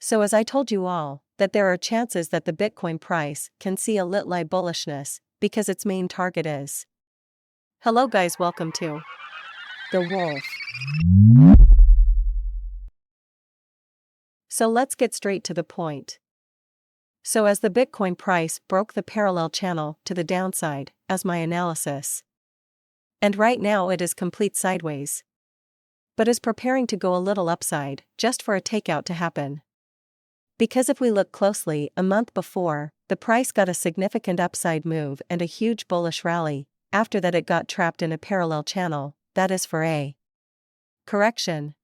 So as I told you all, that there are chances that the Bitcoin price can see a little bullishness, because its main target is. Hello guys, welcome to The Wolf. So let's get straight to the point. So as the Bitcoin price broke the parallel channel to the downside, as my analysis. And right now it is complete sideways. But is preparing to go a little upside, just for a takeout to happen. Because if we look closely, a month before, the price got a significant upside move and a huge bullish rally. After that it got trapped in a parallel channel, that is for a correction.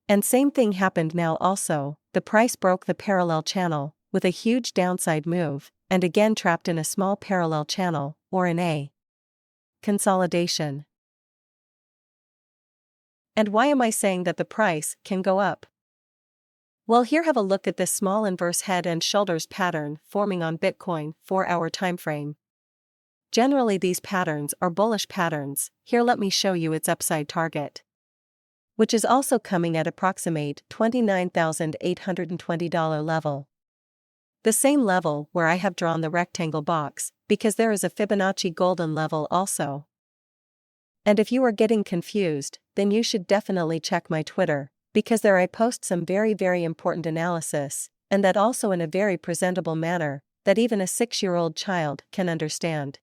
And same thing happened now also, the price broke the parallel channel, with a huge downside move, and again trapped in a small parallel channel, or in a consolidation. And why am I saying that the price can go up? Well, here have a look at this small inverse head and shoulders pattern forming on Bitcoin 4-hour timeframe. Generally these patterns are bullish patterns. Here let me show you its upside target, which is also coming at approximate $29,820 level. The same level where I have drawn the rectangle box, because there is a Fibonacci golden level also. And if you are getting confused, then you should definitely check my Twitter, because there I post some very important analysis, and that also in a very presentable manner, that even a 6-year-old child can understand.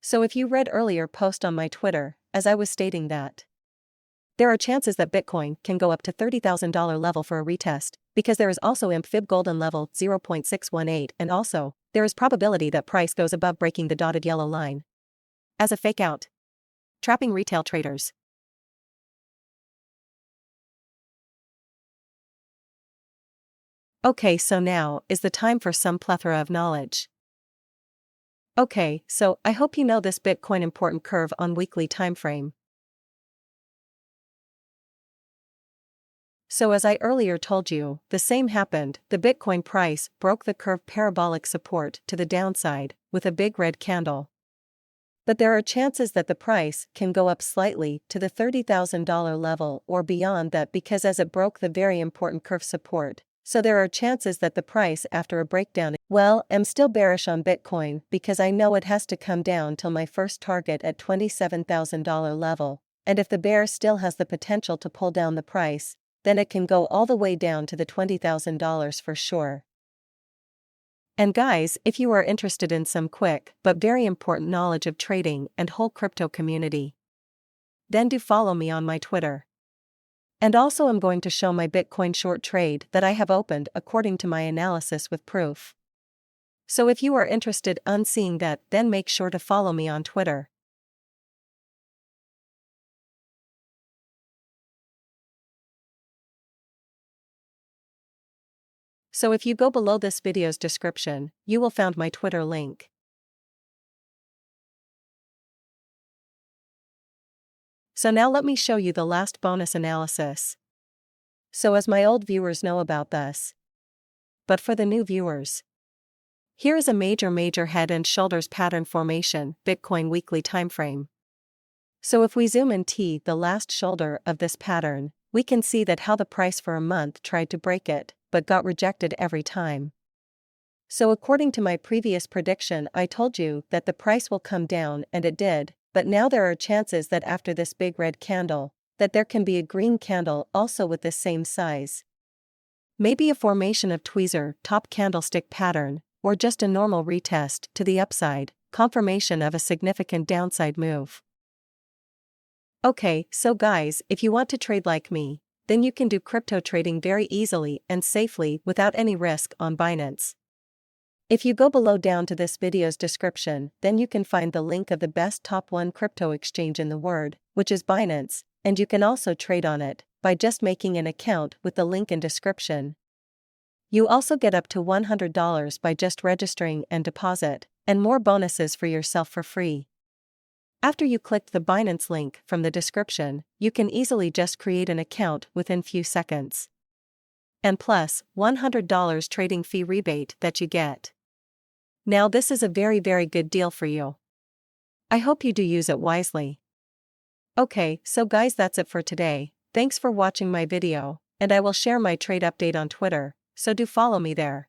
So if you read earlier post on my Twitter, as I was stating that there are chances that Bitcoin can go up to $30,000 level for a retest, because there is also imp fib golden level 0.618 and also, there is probability that price goes above breaking the dotted yellow line as a fake out, trapping retail traders. Okay, so now is the time for some plethora of knowledge. Okay, so I hope you know this Bitcoin important curve on weekly time frame. So as I earlier told you, the same happened, the Bitcoin price broke the curve parabolic support to the downside, with a big red candle. But there are chances that the price can go up slightly to the $30,000 level or beyond that because as it broke the very important curve support. So there are chances that the price after a breakdown. Well, I'm still bearish on Bitcoin because I know it has to come down till my first target at $27,000 level, and if the bear still has the potential to pull down the price, then it can go all the way down to the $20,000 for sure. And guys, if you are interested in some quick but very important knowledge of trading and whole crypto community, then do follow me on my Twitter. And also I'm going to show my Bitcoin short trade that I have opened according to my analysis with proof. So if you are interested in seeing that, then make sure to follow me on Twitter. So if you go below this video's description, you will find my Twitter link. So now let me show you the last bonus analysis. So as my old viewers know about this, but for the new viewers, here is a major head and shoulders pattern formation, Bitcoin weekly timeframe. So if we zoom in T, the last shoulder of this pattern, we can see that how the price for a month tried to break it, but got rejected every time. So according to my previous prediction, I told you that the price will come down, and it did, but now there are chances that after this big red candle, that there can be a green candle also with the same size. Maybe a formation of tweezer, top candlestick pattern, or just a normal retest to the upside, confirmation of a significant downside move. Okay, so guys, if you want to trade like me, then you can do crypto trading very easily and safely without any risk on Binance. If you go below down to this video's description, then you can find the link of the best top 1 crypto exchange in the world, which is Binance, and you can also trade on it by just making an account with the link in description. You also get up to $100 by just registering and deposit, and more bonuses for yourself for free. After you click the Binance link from the description, you can easily just create an account within few seconds. And plus, $100 trading fee rebate that you get. Now this is a very good deal for you. I hope you do use it wisely. Okay, so guys, that's it for today. Thanks for watching my video, and I will share my trade update on Twitter. so do follow me there.